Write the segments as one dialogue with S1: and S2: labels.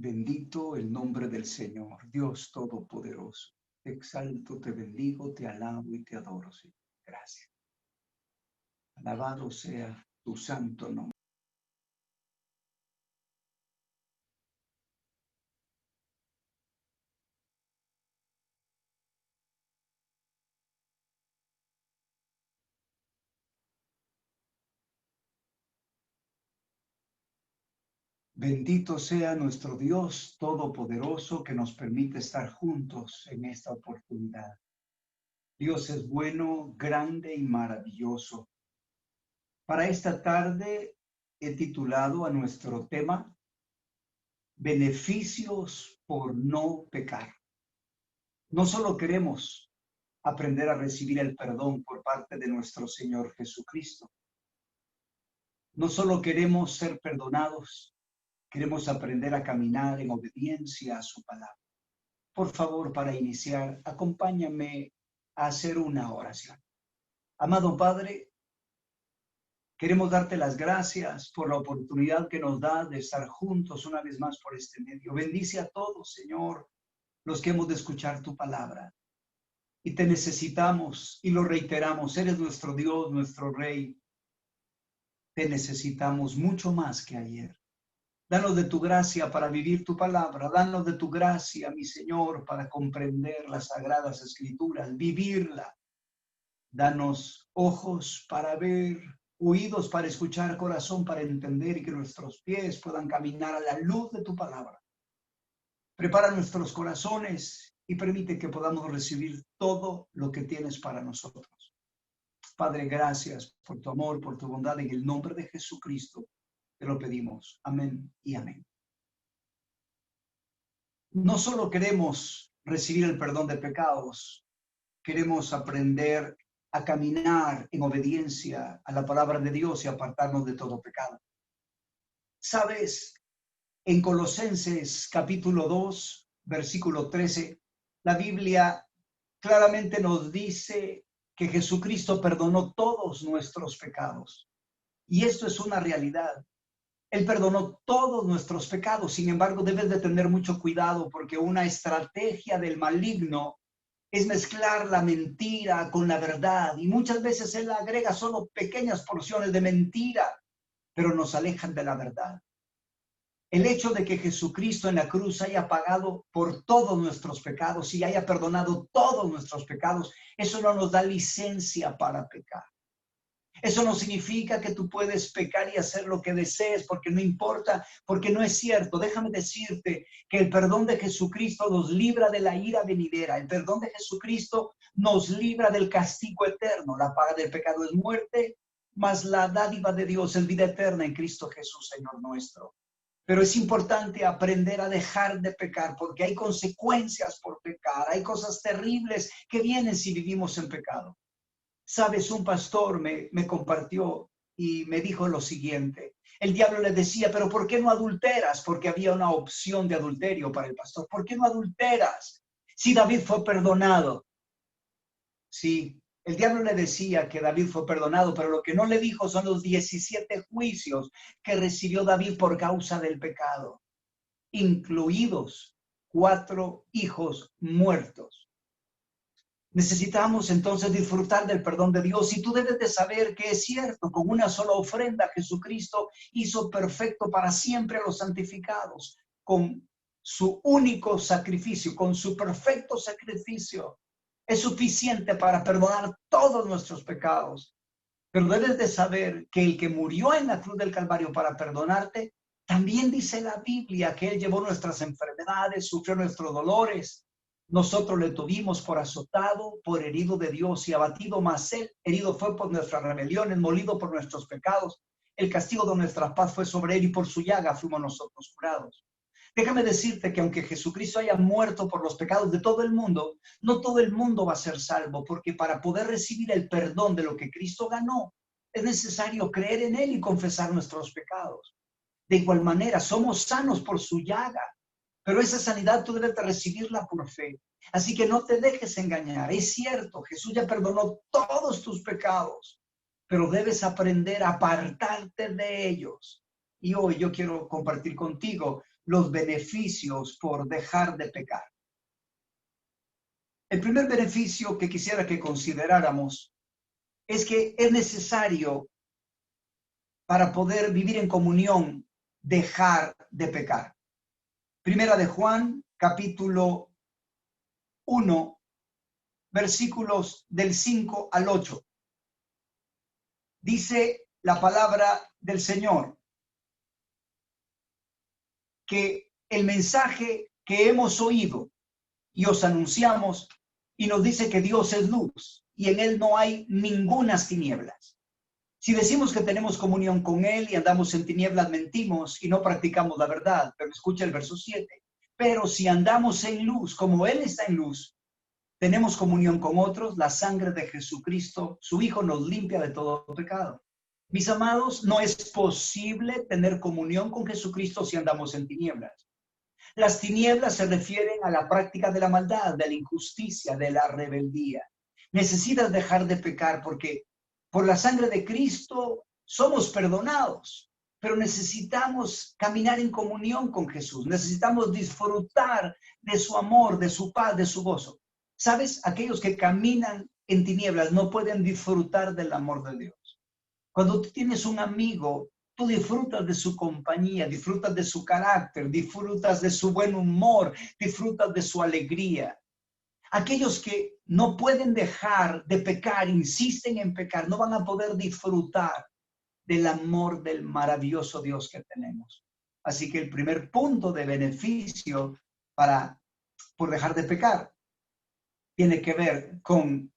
S1: Bendito el nombre del Señor, Dios Todopoderoso. Te exalto, te bendigo, te alabo y te adoro, Señor. Gracias. Alabado sea tu santo nombre. Bendito sea nuestro Dios Todopoderoso que nos permite estar juntos en esta oportunidad. Dios es bueno, grande y maravilloso. Para esta tarde he titulado a nuestro tema Beneficios por no pecar. No solo queremos aprender a recibir el perdón por parte de nuestro Señor Jesucristo. No solo queremos ser perdonados, queremos aprender a caminar en obediencia a su palabra. Por favor, para iniciar, acompáñame a hacer una oración. Amado Padre, queremos darte las gracias por la oportunidad que nos da de estar juntos una vez más por este medio. Bendice a todos, Señor, los que hemos de escuchar tu palabra. Y te necesitamos y lo reiteramos, eres nuestro Dios, nuestro Rey. Te necesitamos mucho más que ayer. Danos de tu gracia para vivir tu palabra. Danos de tu gracia, mi Señor, para comprender las sagradas escrituras, vivirla. Danos ojos para ver, oídos para escuchar, corazón para entender y que nuestros pies puedan caminar a la luz de tu palabra. Prepara nuestros corazones y permite que podamos recibir todo lo que tienes para nosotros. Padre, gracias por tu amor, por tu bondad. En el nombre de Jesucristo te lo pedimos. Amén y amén. No solo queremos recibir el perdón de pecados, queremos aprender a caminar en obediencia a la palabra de Dios y apartarnos de todo pecado. ¿Sabes? En Colosenses capítulo 2, versículo 13, la Biblia claramente nos dice que Jesucristo perdonó todos nuestros pecados. Y esto es una realidad. Él perdonó todos nuestros pecados. Sin embargo, debes de tener mucho cuidado porque una estrategia del maligno es mezclar la mentira con la verdad. Y muchas veces él agrega solo pequeñas porciones de mentira, pero nos alejan de la verdad. El hecho de que Jesucristo en la cruz haya pagado por todos nuestros pecados y haya perdonado todos nuestros pecados, eso no nos da licencia para pecar. Eso no significa que tú puedes pecar y hacer lo que desees, porque no importa, porque no es cierto. Déjame decirte que el perdón de Jesucristo nos libra de la ira venidera. El perdón de Jesucristo nos libra del castigo eterno. La paga del pecado es muerte, mas la dádiva de Dios es vida eterna en Cristo Jesús, Señor nuestro. Pero es importante aprender a dejar de pecar porque hay consecuencias por pecar. Hay cosas terribles que vienen si vivimos en pecado. Sabes, un pastor me compartió y me dijo lo siguiente. El diablo le decía, pero ¿por qué no adulteras? Porque había una opción de adulterio para el pastor. ¿Por qué no adulteras? Si David fue perdonado. Sí, el diablo le decía que David fue perdonado, pero lo que no le dijo son los 17 juicios que recibió David por causa del pecado, incluidos 4 hijos muertos. Necesitamos entonces disfrutar del perdón de Dios y tú debes de saber que es cierto, con una sola ofrenda Jesucristo hizo perfecto para siempre a los santificados, con su único sacrificio, con su perfecto sacrificio, es suficiente para perdonar todos nuestros pecados. Pero debes de saber que el que murió en la cruz del Calvario para perdonarte, también dice la Biblia que Él llevó nuestras enfermedades, sufrió nuestros dolores. Nosotros le tuvimos por azotado, por herido de Dios y abatido, mas Él herido fue por nuestras rebeliones, molido por nuestros pecados. El castigo de nuestra paz fue sobre Él y por su llaga fuimos nosotros curados. Déjame decirte que aunque Jesucristo haya muerto por los pecados de todo el mundo, no todo el mundo va a ser salvo, porque para poder recibir el perdón de lo que Cristo ganó, es necesario creer en Él y confesar nuestros pecados. De igual manera, somos sanos por su llaga, pero esa sanidad tú debes de recibirla por fe. Así que no te dejes engañar. Es cierto, Jesús ya perdonó todos tus pecados, pero debes aprender a apartarte de ellos. Y hoy yo quiero compartir contigo los beneficios por dejar de pecar. El primer beneficio que quisiera que consideráramos es que es necesario para poder vivir en comunión dejar de pecar. Primera de Juan, capítulo 1, versículos del 5 al 8. Dice la palabra del Señor que el mensaje que hemos oído y os anunciamos, y nos dice que Dios es luz y en Él no hay ningunas tinieblas. Si decimos que tenemos comunión con Él y andamos en tinieblas, mentimos y no practicamos la verdad. Pero escucha el verso 7. Pero si andamos en luz, como Él está en luz, tenemos comunión con otros, la sangre de Jesucristo, su Hijo, nos limpia de todo pecado. Mis amados, no es posible tener comunión con Jesucristo si andamos en tinieblas. Las tinieblas se refieren a la práctica de la maldad, de la injusticia, de la rebeldía. Necesitas dejar de pecar porque por la sangre de Cristo somos perdonados, pero necesitamos caminar en comunión con Jesús. Necesitamos disfrutar de su amor, de su paz, de su gozo. ¿Sabes? Aquellos que caminan en tinieblas no pueden disfrutar del amor de Dios. Cuando tú tienes un amigo, tú disfrutas de su compañía, disfrutas de su carácter, disfrutas de su buen humor, disfrutas de su alegría. Aquellos que no pueden dejar de pecar, insisten en pecar, no van a poder disfrutar del amor del maravilloso Dios que tenemos. Así que el primer punto de beneficio por dejar de pecar tiene que ver con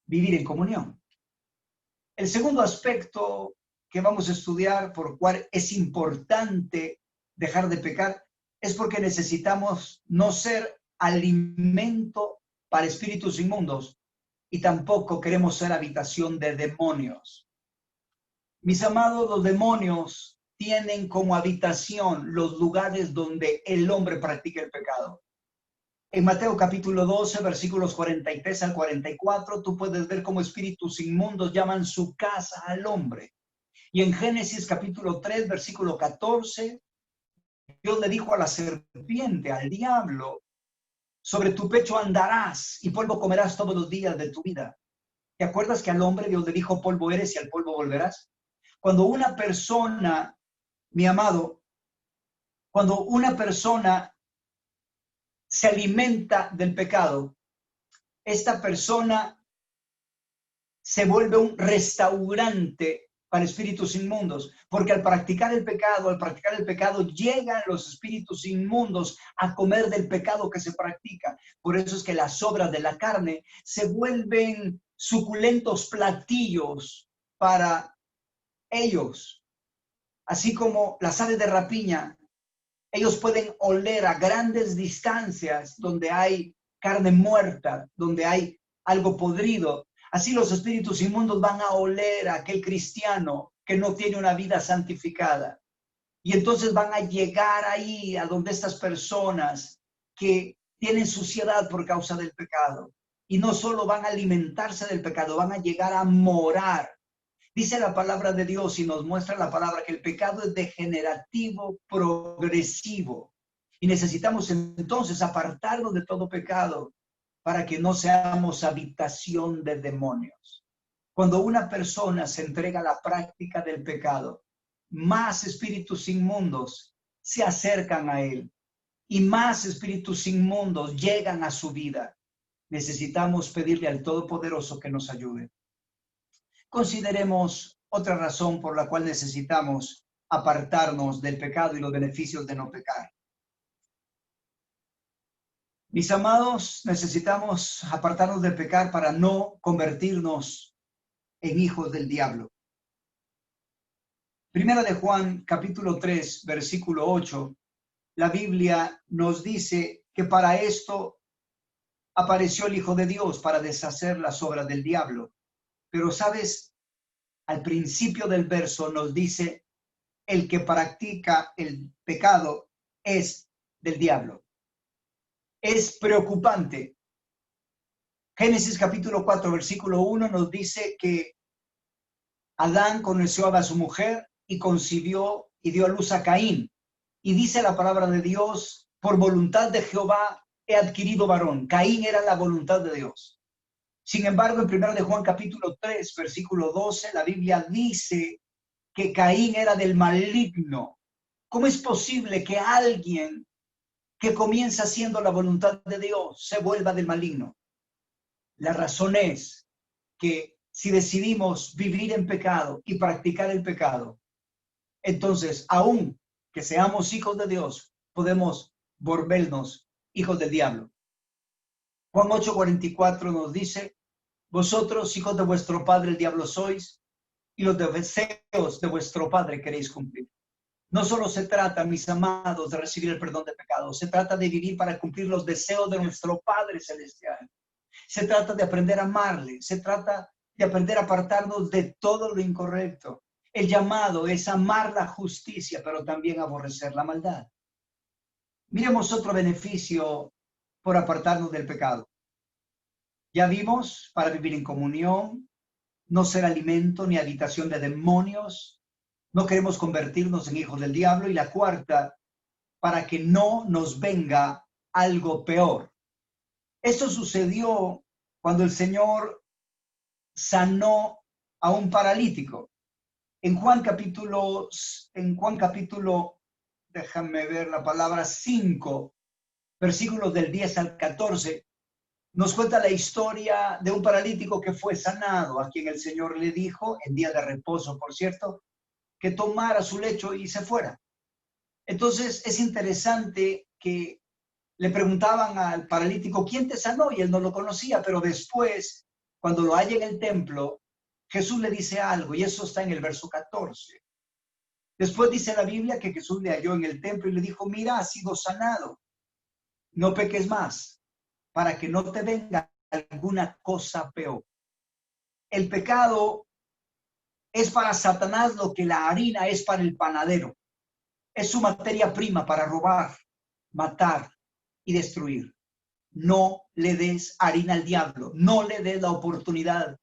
S1: vivir en comunión. El segundo aspecto que vamos a estudiar por cual es importante dejar de pecar es porque necesitamos no ser alimento para espíritus inmundos y tampoco queremos ser habitación de demonios. Mis amados, los demonios tienen como habitación los lugares donde el hombre practica el pecado. En Mateo capítulo 12, versículos 43 al 44, tú puedes ver cómo espíritus inmundos llaman su casa al hombre. Y en Génesis capítulo 3, versículo 14, Dios le dijo a la serpiente, al diablo, sobre tu pecho andarás y polvo comerás todos los días de tu vida. ¿Te acuerdas que al hombre Dios le dijo, polvo eres y al polvo volverás? Cuando una persona, mi amado, cuando una persona se alimenta del pecado, esta persona se vuelve un restaurante para espíritus inmundos, porque al practicar el pecado, llegan los espíritus inmundos a comer del pecado que se practica. Por eso es que las obras de la carne se vuelven suculentos platillos para ellos. Así como las aves de rapiña, ellos pueden oler a grandes distancias donde hay carne muerta, donde hay algo podrido. Así los espíritus inmundos van a oler a aquel cristiano que no tiene una vida santificada. Y entonces van a llegar ahí a donde estas personas que tienen suciedad por causa del pecado. Y no solo van a alimentarse del pecado, van a llegar a morar. Dice la palabra de Dios y nos muestra la palabra que el pecado es degenerativo, progresivo. Y necesitamos entonces apartarnos de todo pecado para que no seamos habitación de demonios. Cuando una persona se entrega a la práctica del pecado, más espíritus inmundos se acercan a él y más espíritus inmundos llegan a su vida. Necesitamos pedirle al Todopoderoso que nos ayude. Consideremos otra razón por la cual necesitamos apartarnos del pecado y los beneficios de no pecar. Mis amados, necesitamos apartarnos del pecar para no convertirnos en hijos del diablo. Primera de Juan, capítulo 3, versículo 8, la Biblia nos dice que para esto apareció el Hijo de Dios, para deshacer las obras del diablo. Pero, ¿sabes? Al principio del verso nos dice, el que practica el pecado es del diablo. Es preocupante. Génesis capítulo 4, versículo 1 nos dice que Adán conoció a su mujer y concibió y dio a luz a Caín. Y dice la palabra de Dios, por voluntad de Jehová he adquirido varón. Caín era la voluntad de Dios. Sin embargo, en 1 de Juan capítulo 3, versículo 12, la Biblia dice que Caín era del maligno. ¿Cómo es posible que alguien que comienza haciendo la voluntad de Dios se vuelva del maligno? La razón es que si decidimos vivir en pecado y practicar el pecado, entonces, aún que seamos hijos de Dios, podemos volvernos hijos del diablo. Juan 8:44 nos dice, vosotros, hijos de vuestro padre, el diablo sois, y los deseos de vuestro padre queréis cumplir. No solo se trata, mis amados, de recibir el perdón de pecados, se trata de vivir para cumplir los deseos de nuestro Padre Celestial. Se trata de aprender a amarle, se trata de aprender a apartarnos de todo lo incorrecto. El llamado es amar la justicia, pero también aborrecer la maldad. Miremos otro beneficio por apartarnos del pecado. Ya vimos, para vivir en comunión, no ser alimento ni habitación de demonios, no queremos convertirnos en hijos del diablo. Y la cuarta, para que no nos venga algo peor. Esto sucedió cuando el Señor sanó a un paralítico. En Juan capítulo, déjame ver la palabra 5, versículos del 10 al 14, nos cuenta la historia de un paralítico que fue sanado, a quien el Señor le dijo, en día de reposo, por cierto, que tomara su lecho y se fuera. Entonces es interesante que le preguntaban al paralítico, ¿quién te sanó? Y él no lo conocía, pero después, cuando lo halla en el templo, Jesús le dice algo, y eso está en el verso 14. Después dice la Biblia que Jesús le halló en el templo y le dijo, mira, has sido sanado, no peques más, para que no te venga alguna cosa peor. El pecado es para Satanás lo que la harina es para el panadero. Es su materia prima para robar, matar y destruir. No le des harina al diablo, no le des la oportunidad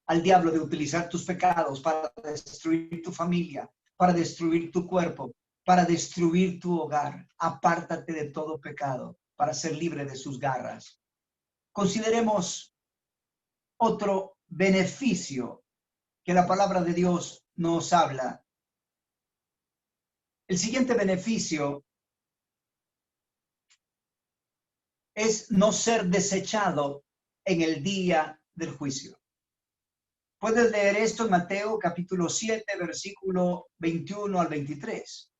S1: al diablo de utilizar tus pecados para destruir tu familia, para destruir tu cuerpo, para destruir tu hogar. Apártate de todo pecado para ser libre de sus garras. Consideremos otro beneficio que la palabra de Dios nos habla. El siguiente beneficio es no ser desechado en el día del juicio. Puedes leer esto en Mateo capítulo 7, versículo 21 al 23.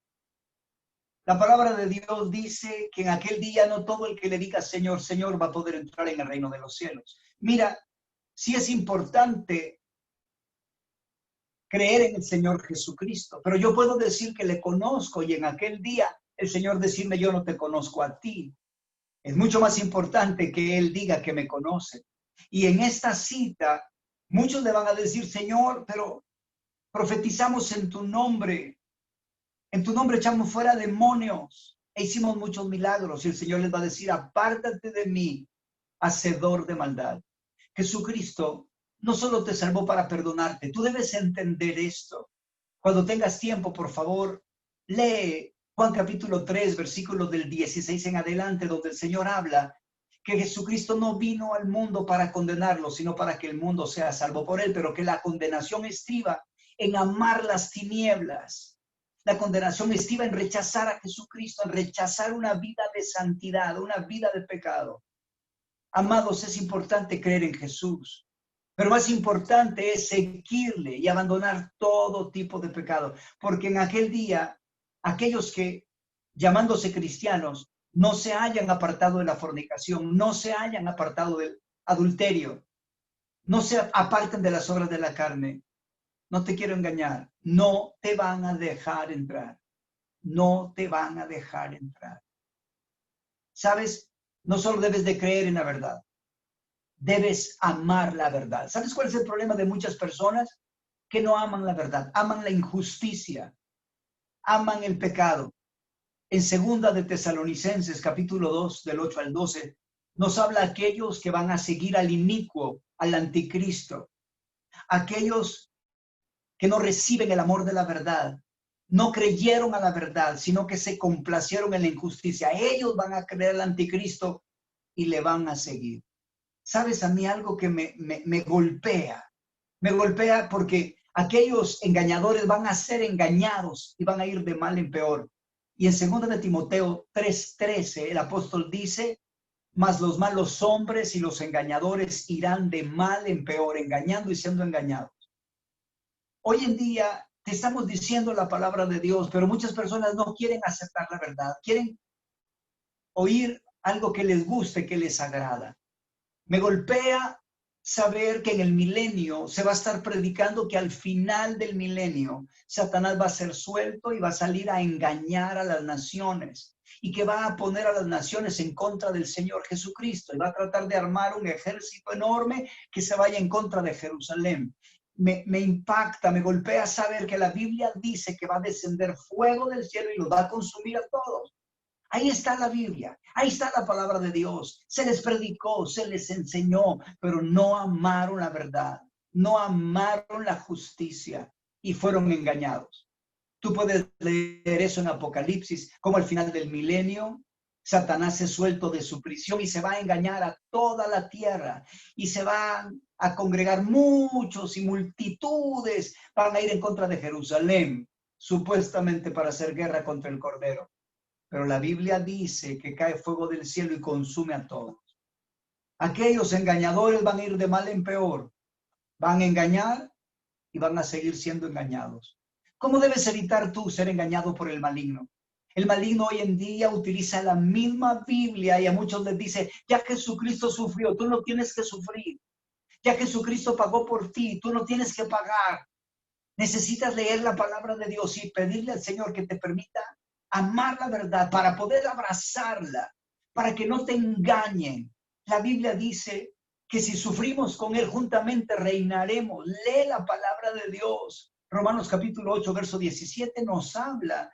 S1: La palabra de Dios dice que en aquel día no todo el que le diga Señor, Señor va a poder entrar en el reino de los cielos. Mira, sí es importante creer en el Señor Jesucristo, pero yo puedo decir que le conozco y en aquel día el Señor decirme yo no te conozco a ti. Es mucho más importante que Él diga que me conoce. Y en esta cita, muchos le van a decir, Señor, pero profetizamos en tu nombre echamos fuera demonios e hicimos muchos milagros. Y el Señor les va a decir, apártate de mí, hacedor de maldad. Jesucristo no solo te salvó para perdonarte, tú debes entender esto. Cuando tengas tiempo, por favor, lee Juan capítulo 3, versículos del 16 en adelante, donde el Señor habla que Jesucristo no vino al mundo para condenarlo, sino para que el mundo sea salvo por él, pero que la condenación estriba en amar las tinieblas. La condenación estriba en rechazar a Jesucristo, en rechazar una vida de santidad, una vida de pecado. Amados, es importante creer en Jesús, pero más importante es seguirle y abandonar todo tipo de pecado, porque en aquel día, aquellos que, llamándose cristianos, no se hayan apartado de la fornicación, no se hayan apartado del adulterio, no se aparten de las obras de la carne, no te quiero engañar, no te van a dejar entrar, no te van a dejar entrar. ¿Sabes? No solo debes de creer en la verdad, debes amar la verdad. ¿Sabes cuál es el problema de muchas personas? Que no aman la verdad, aman la injusticia, aman el pecado. En segunda de Tesalonicenses, capítulo 2, del 8 al 12, nos habla aquellos que van a seguir al inicuo, al anticristo, aquellos que no reciben el amor de la verdad, no creyeron a la verdad, sino que se complacieron en la injusticia. Ellos van a creer al anticristo y le van a seguir. ¿Sabes a mí algo que me golpea? Me golpea porque aquellos engañadores van a ser engañados y van a ir de mal en peor. Y en 2 de Timoteo 3:13, el apóstol dice, mas los malos hombres y los engañadores irán de mal en peor, engañando y siendo engañados. Hoy en día te estamos diciendo la palabra de Dios, pero muchas personas no quieren aceptar la verdad, quieren oír algo que les guste, que les agrada. Me golpea saber que en el milenio se va a estar predicando que al final del milenio Satanás va a ser suelto y va a salir a engañar a las naciones y que va a poner a las naciones en contra del Señor Jesucristo y va a tratar de armar un ejército enorme que se vaya en contra de Jerusalén. Me impacta, me golpea saber que la Biblia dice que va a descender fuego del cielo y los va a consumir a todos. Ahí está la Biblia, ahí está la palabra de Dios. Se les predicó, se les enseñó, pero no amaron la verdad, no amaron la justicia y fueron engañados. Tú puedes leer eso en Apocalipsis, como al final del milenio, Satanás es suelto de su prisión y se va a engañar a toda la tierra y se van a congregar muchos y multitudes, van a ir en contra de Jerusalén, supuestamente para hacer guerra contra el Cordero. Pero la Biblia dice que cae fuego del cielo y consume a todos. Aquellos engañadores van a ir de mal en peor. Van a engañar y van a seguir siendo engañados. ¿Cómo debes evitar tú ser engañado por el maligno? El maligno hoy en día utiliza la misma Biblia y a muchos les dice, ya Jesucristo sufrió, tú no tienes que sufrir. Ya Jesucristo pagó por ti, tú no tienes que pagar. Necesitas leer la palabra de Dios y pedirle al Señor que te permita amar la verdad, para poder abrazarla, para que no te engañen. La Biblia dice que si sufrimos con Él, juntamente reinaremos. Lee la palabra de Dios. Romanos capítulo 8, verso 17 nos habla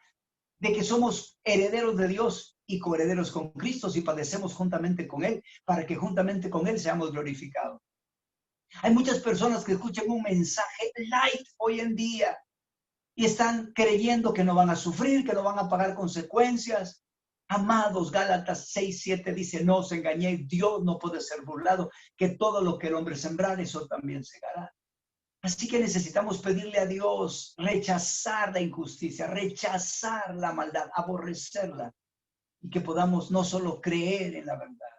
S1: de que somos herederos de Dios y coherederos con Cristo si padecemos juntamente con Él, para que juntamente con Él seamos glorificados. Hay muchas personas que escuchan un mensaje light hoy en día y están creyendo que no van a sufrir, que no van a pagar consecuencias. Amados, Gálatas 6:7 dice, no os engañéis, Dios no puede ser burlado, que todo lo que el hombre sembrar, eso también segará. Así que necesitamos pedirle a Dios rechazar la injusticia, rechazar la maldad, aborrecerla, y que podamos no solo creer en la verdad,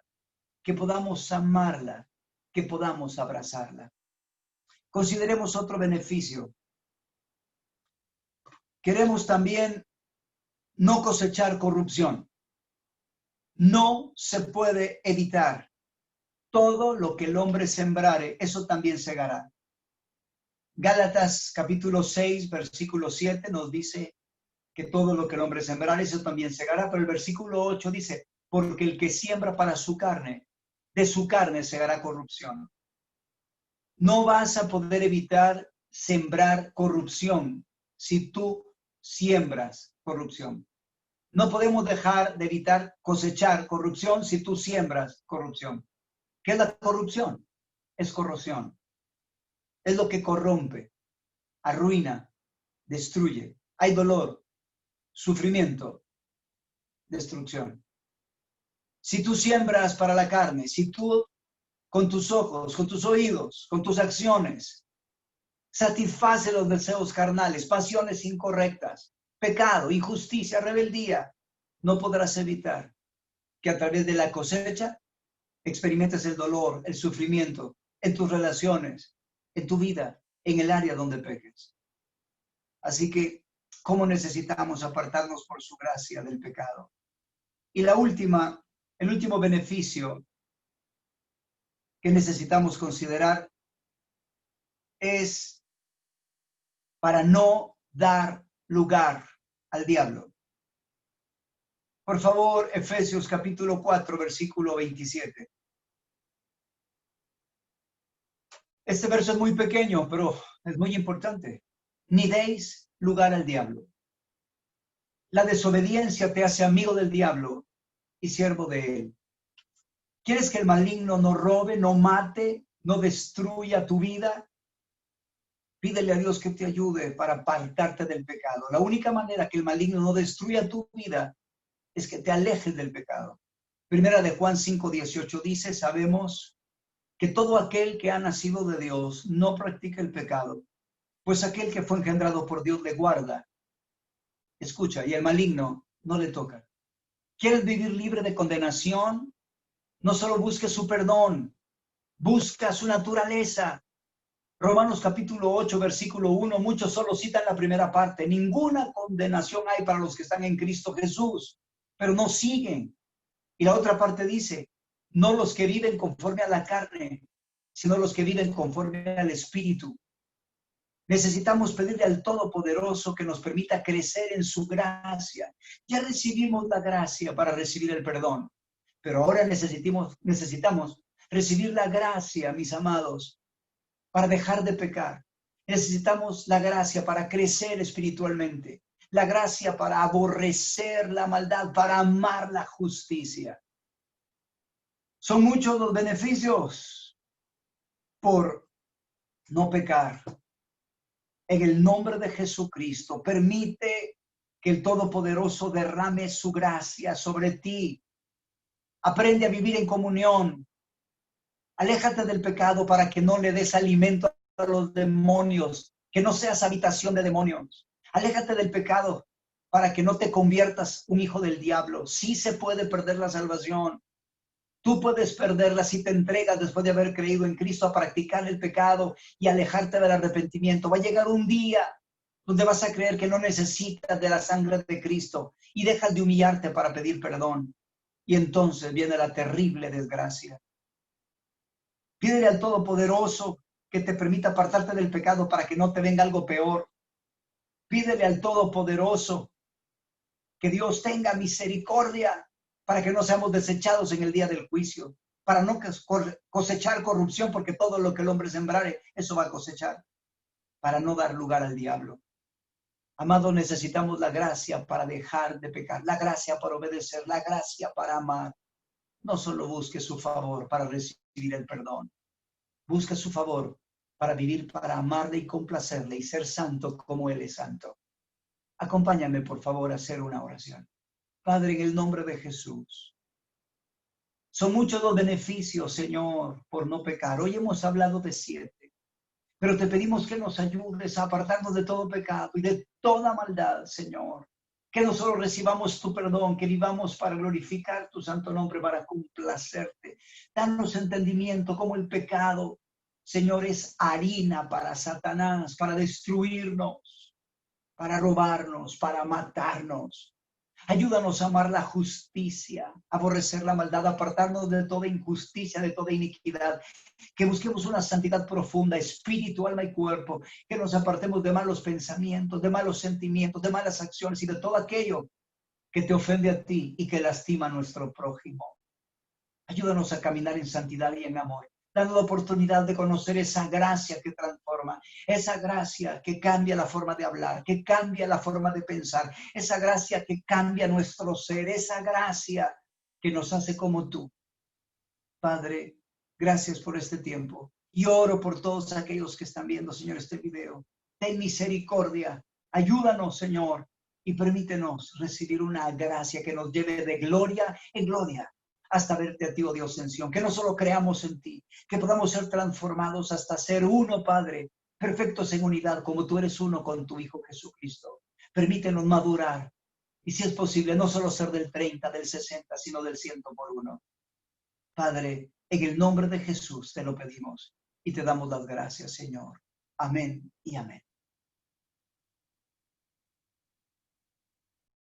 S1: que podamos amarla, que podamos abrazarla. Consideremos otro beneficio. Queremos también no cosechar corrupción. No se puede evitar. Todo lo que el hombre sembrare, eso también segará. Gálatas capítulo 6, versículo 7 nos dice que todo lo que el hombre sembrare, eso también segará. Pero el versículo 8 dice, porque el que siembra para su carne, de su carne segará corrupción. No vas a poder evitar sembrar corrupción si tú siembras corrupción. No podemos dejar de evitar cosechar corrupción si tú siembras corrupción. ¿Qué es la corrupción? Es corrosión. Es lo que corrompe, arruina, destruye. Hay dolor, sufrimiento, destrucción. Si tú siembras para la carne, si tú con tus ojos, con tus oídos, con tus acciones, satisface los deseos carnales, pasiones incorrectas, pecado, injusticia, rebeldía, no podrás evitar que a través de la cosecha experimentes el dolor, el sufrimiento en tus relaciones, en tu vida, en el área donde peques. Así que, ¿cómo necesitamos apartarnos por su gracia del pecado? Y el último beneficio que necesitamos considerar es para no dar lugar al diablo. Por favor, Efesios capítulo 4, versículo 27. Este verso es muy pequeño, pero es muy importante. Ni deis lugar al diablo. La desobediencia te hace amigo del diablo y siervo de él. ¿Quieres que el maligno no robe, no mate, no destruya tu vida? Pídele a Dios que te ayude para apartarte del pecado. La única manera que el maligno no destruya tu vida es que te alejes del pecado. Primera de Juan 5:18 dice, sabemos que todo aquel que ha nacido de Dios no practica el pecado, pues aquel que fue engendrado por Dios le guarda. Escucha, y el maligno no le toca. ¿Quieres vivir libre de condenación? No solo busques su perdón, busca su naturaleza. Romanos capítulo 8, versículo 1, muchos solo citan la primera parte. Ninguna condenación hay para los que están en Cristo Jesús, pero no siguen. Y la otra parte dice, no los que viven conforme a la carne, sino los que viven conforme al Espíritu. Necesitamos pedirle al Todopoderoso que nos permita crecer en su gracia. Ya recibimos la gracia para recibir el perdón, pero ahora necesitamos recibir la gracia, mis amados, para dejar de pecar. Necesitamos la gracia para crecer espiritualmente, la gracia para aborrecer la maldad, para amar la justicia. Son muchos los beneficios por no pecar. En el nombre de Jesucristo, permite que el Todopoderoso derrame su gracia sobre ti. Aprende a vivir en comunión. Aléjate del pecado para que no le des alimento a los demonios, que no seas habitación de demonios. Aléjate del pecado para que no te conviertas un hijo del diablo. Sí se puede perder la salvación. Tú puedes perderla si te entregas después de haber creído en Cristo a practicar el pecado y alejarte del arrepentimiento. Va a llegar un día donde vas a creer que no necesitas de la sangre de Cristo y dejas de humillarte para pedir perdón. Y entonces viene la terrible desgracia. Pídele al Todopoderoso que te permita apartarte del pecado para que no te venga algo peor. Pídele al Todopoderoso que Dios tenga misericordia para que no seamos desechados en el día del juicio, para no cosechar corrupción, porque todo lo que el hombre sembrare, eso va a cosechar, para no dar lugar al diablo. Amado, necesitamos la gracia para dejar de pecar, la gracia para obedecer, la gracia para amar. No solo busque su favor para recibir el perdón, busca su favor para vivir, para amarle y complacerle y ser santo como Él es santo. Acompáñame, por favor, a hacer una oración. Padre, en el nombre de Jesús. Son muchos los beneficios, Señor, por no pecar. Hoy hemos hablado de 7, pero te pedimos que nos ayudes a apartarnos de todo pecado y de toda maldad, Señor. Que no solo recibamos tu perdón, que vivamos para glorificar tu santo nombre, para complacerte. Danos entendimiento como el pecado, Señor, es harina para Satanás, para destruirnos, para robarnos, para matarnos. Ayúdanos a amar la justicia, aborrecer la maldad, apartarnos de toda injusticia, de toda iniquidad. Que busquemos una santidad profunda, espíritu, alma y cuerpo. Que nos apartemos de malos pensamientos, de malos sentimientos, de malas acciones y de todo aquello que te ofende a ti y que lastima a nuestro prójimo. Ayúdanos a caminar en santidad y en amor, dando la oportunidad de conocer esa gracia que transforma, esa gracia que cambia la forma de hablar, que cambia la forma de pensar, esa gracia que cambia nuestro ser, esa gracia que nos hace como tú. Padre, gracias por este tiempo. Y oro por todos aquellos que están viendo, Señor, este video. Ten misericordia. Ayúdanos, Señor, y permítenos recibir una gracia que nos lleve de gloria en gloria hasta verte a ti, oh Dios, en Sion. Que no solo creamos en ti, que podamos ser transformados hasta ser uno, Padre, perfectos en unidad, como tú eres uno con tu Hijo Jesucristo. Permítenos madurar y, si es posible, no solo ser del 30, del 60, sino del 100 por 1. Padre, en el nombre de Jesús te lo pedimos y te damos las gracias, Señor. Amén y amén.